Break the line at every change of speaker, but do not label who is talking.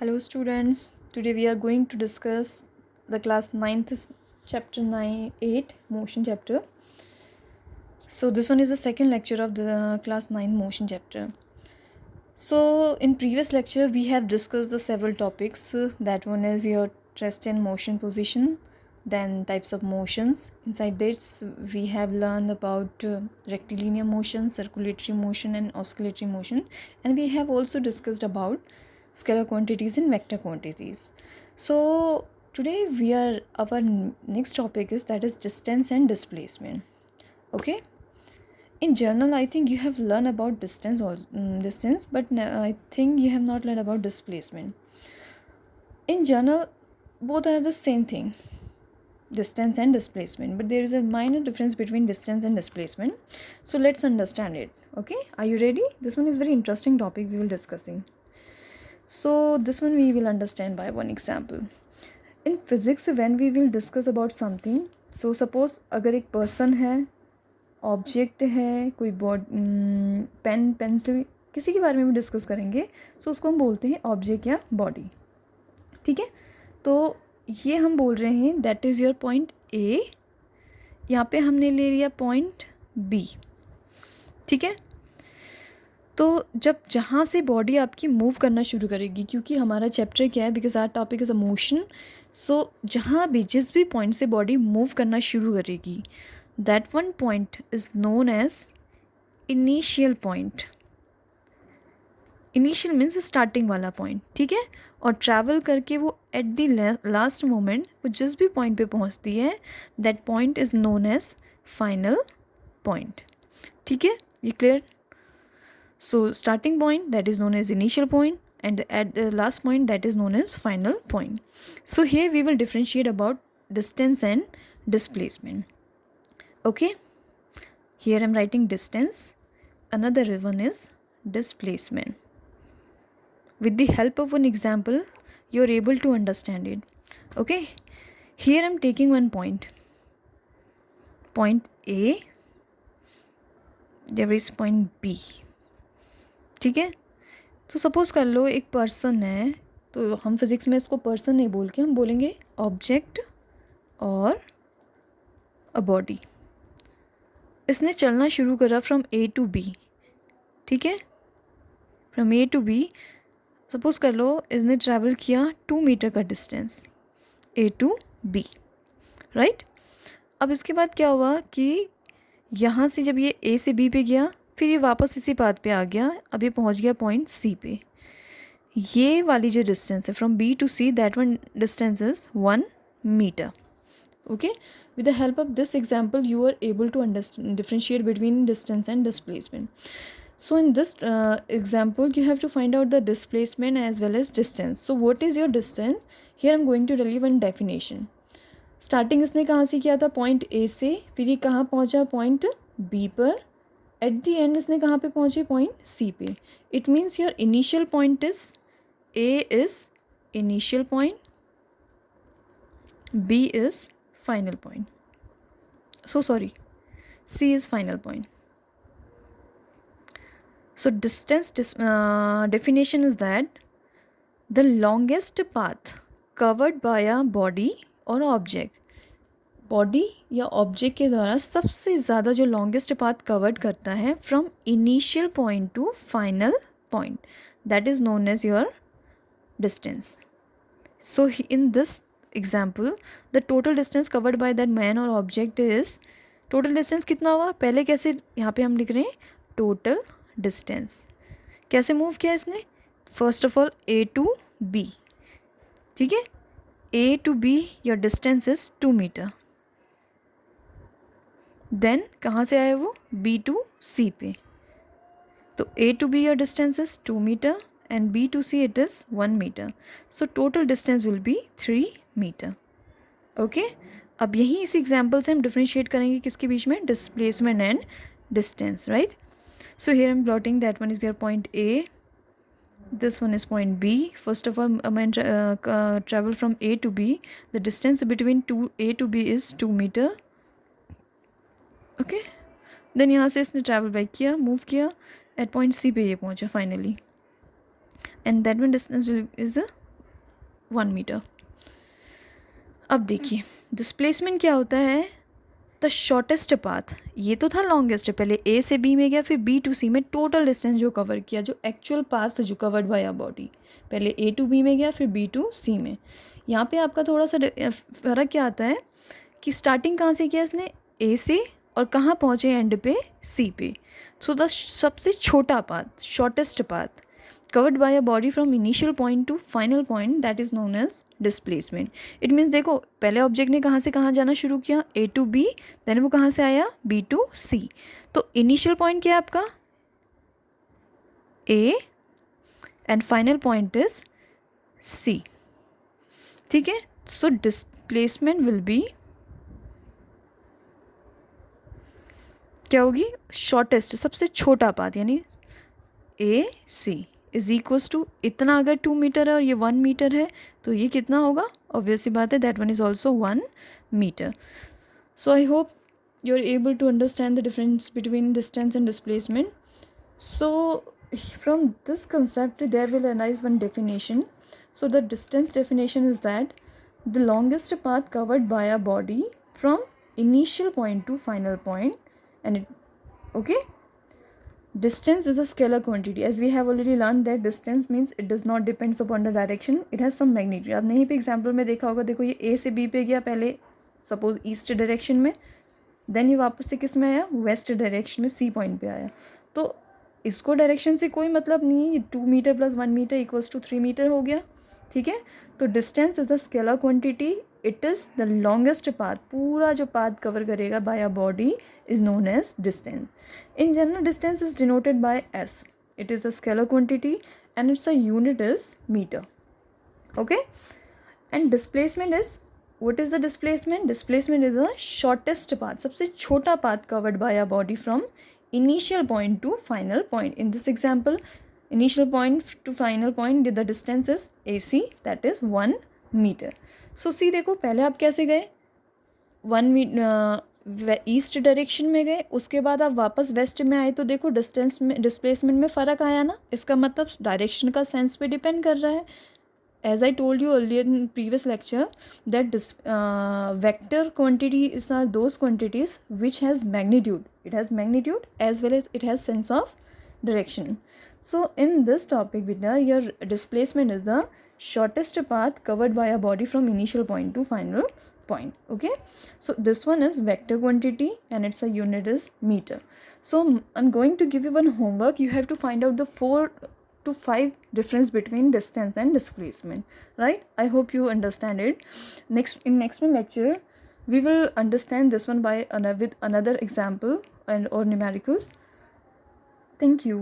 Hello students, today we are going to discuss the class 9th chapter 8 motion chapter. So this one is the second lecture of the class 9 motion chapter. So in previous lecture we have discussed the several topics. That one is your rest and motion position, then types of motions. Inside this we have learned about rectilinear motion, circulatory motion and oscillatory motion, and we have also discussed about scalar quantities and vector quantities. So today our next topic is that is distance and displacement. Okay, in general I think you have learned about distance, but I think you have not learned about displacement. In general both are the same thing, distance and displacement, but there is a minor difference between distance and displacement. So let's understand it. Okay, are you ready? This one is very interesting topic we will discussing. So this one we will understand by one example. In physics when we will discuss about something, so suppose अगर एक person है, object है, कोई pen pencil किसी के बारे में भी डिस्कस करेंगे, सो उसको हम बोलते हैं ऑब्जेक्ट या बॉडी. ठीक है, तो ये हम बोल रहे हैं दैट इज़ योर पॉइंट ए, यहाँ पे हमने ले लिया पॉइंट बी. ठीक है, तो जब जहाँ से बॉडी आपकी मूव करना शुरू करेगी, क्योंकि हमारा चैप्टर क्या है, because our topic is a motion, so जहाँ भी जिस भी पॉइंट से बॉडी मूव करना शुरू करेगी, that one point is known as initial point. Initial means starting वाला पॉइंट. ठीक है, और ट्रैवल करके वो एट द लास्ट मोमेंट वो जिस भी पॉइंट पे पहुंचती है, that point is known as final point. ठीक है, ये clear? So starting point that is known as initial point, and at the last point that is known as final point. So here we will differentiate about distance and displacement. Okay, here I'm writing distance, another one is displacement. With the help of one example you're able to understand it. Okay, here I'm taking one point A, there is point B. ठीक है, तो suppose कर लो एक person है, तो हम physics में इसको पर्सन नहीं बोल के हम बोलेंगे ऑब्जेक्ट और अ बॉडी. इसने चलना शुरू करा फ्रॉम ए टू बी. ठीक है, from A to B suppose कर लो इसने ट्रैवल किया 2 मीटर का distance A to B. Right, अब इसके बाद क्या हुआ कि यहाँ से जब ये ए से बी पे गया, फिर ये वापस इसी पाथ पे आ गया, अब ये पहुँच गया पॉइंट सी पे. ये वाली जो डिस्टेंस है from B to C, that one distance is 1 metre. Okay, with the help of this example you are able to differentiate between distance and displacement. So in this example you have to find out the displacement as well as distance. So what is your distance? Here I'm going to tell you one definition. Starting इसने कहाँ से किया था? Point A से. फिर ये कहाँ पहुँचा? पॉइंट बी पर. एट द एंड इसने कहाँ पे पहुँचे? पॉइंट सी पे. It means your initial point is A is initial point, B is final point. So sorry, C is final point. So distance definition is that the longest path covered by a body or object. Body या object के द्वारा सबसे ज़्यादा जो longest path covered करता है from initial point to final point, that is known as your distance. So in this example the total distance covered by that man or object is, total distance कितना हुआ? पहले कैसे यहाँ पे हम लिख रहे हैं total distance. कैसे मूव किया इसने? First of all A to B. ठीक है, A to B your distance is 2 metre. Then कहाँ से आया वो? B to C पे. तो A to B your distance is 2 metre and B to C it is 1 metre. So total distance will be 3 metre. Okay, अब यही इस example से हम डिफ्रेंशिएट करेंगे किसके बीच में? Displacement and distance. Right, so here I am plotting that one is your point A, this one is point B. First of all man travel from A to B, the distance between A to B is 2 metre. Okay, then यहाँ से इसने travel back किया, move किया, at point C पे ये पहुँचा finally, and that one distance is 1 metre. अब देखिए डिस्प्लेसमेंट क्या होता है, द शॉर्टेस्ट पाथ. ये तो था लॉन्गेस्ट, पहले ए से बी में गया, फिर बी टू सी में टोटल डिस्टेंस जो कवर किया, जो एक्चुअल पाथ जो कवर्ड बाय अ बॉडी, पहले ए टू बी में गया फिर बी टू सी में. यहाँ पे आपका थोड़ा सा फ़र्क क्या आता है कि स्टार्टिंग कहाँ से किया इसने, ए से, और कहाँ पहुँचे एंड पे, सी पे. सो द सबसे छोटा path, shortest path covered by a body from initial point to final point, that is known as displacement. It means देखो पहले ऑब्जेक्ट ने कहाँ से कहाँ जाना शुरू किया, A to B, देन वो कहाँ से आया, B to C. तो इनिशियल पॉइंट क्या है आपका, A, and final point is C. ठीक है. सो डिस्प्लेसमेंट विल बी क्या होगी, शॉर्टेस्ट, सबसे छोटा पाथ, यानी A C is equals to इतना. अगर 2 मीटर है और ये 1 मीटर है तो ये कितना होगा, ऑब्वियसली बात है, that one is also 1 metre. So I hope you are able to understand the difference between distance and displacement. So from this concept there will arise one definition. So the distance definition is that the longest path covered by a body from initial point to final point, and it okay. Distance is a scalar quantity, as we have already learned that distance means it does not depends upon the direction, it has some magnitude. आपने यहीं पे example में देखा होगा, देखो ये A से B पे गया पहले, सपोज ईस्ट डायरेक्शन में, देन ये वापस से किस में आया, वेस्ट डायरेक्शन में, C पॉइंट पे आया. तो इसको डायरेक्शन से कोई मतलब नहीं है, 2 metre plus 1 metre equals to 3 metre हो गया. ठीक है. तो distance is the scalar quantity, it is the longest path, पूरा जो पाथ कवर करेगा by a body is known as distance. In general distance is denoted by S. It is the scalar quantity and its a unit is metre. Okay. And displacement is, what is the displacement? Displacement is the shortest path, सबसे छोटा path covered by a body from initial point to final point. In this example, initial point to final point, the distance is AC, that is 1 meter. So see देखो पहले आप कैसे गए, 1 metre east direction में गए, उसके बाद आप वापस वेस्ट में आए, तो देखो डिस्टेंस में, डिस्प्लेसमेंट में फ़र्क आया ना. इसका मतलब डायरेक्शन का सेंस पे डिपेंड कर रहा है. As I told you earlier in previous lecture that this vector quantities are those quantities which has magnitude. It has magnitude as well as it has sense of direction. So in this topic, Vidya, your displacement is the shortest path covered by a body from initial point to final point. Okay. So this one is vector quantity and its a unit is meter. So I'm going to give you one homework. You have to find out the 4 to 5 difference between distance and displacement, right? I hope you understand it. In next one lecture we will understand this one by with another example and or numericals. Thank you.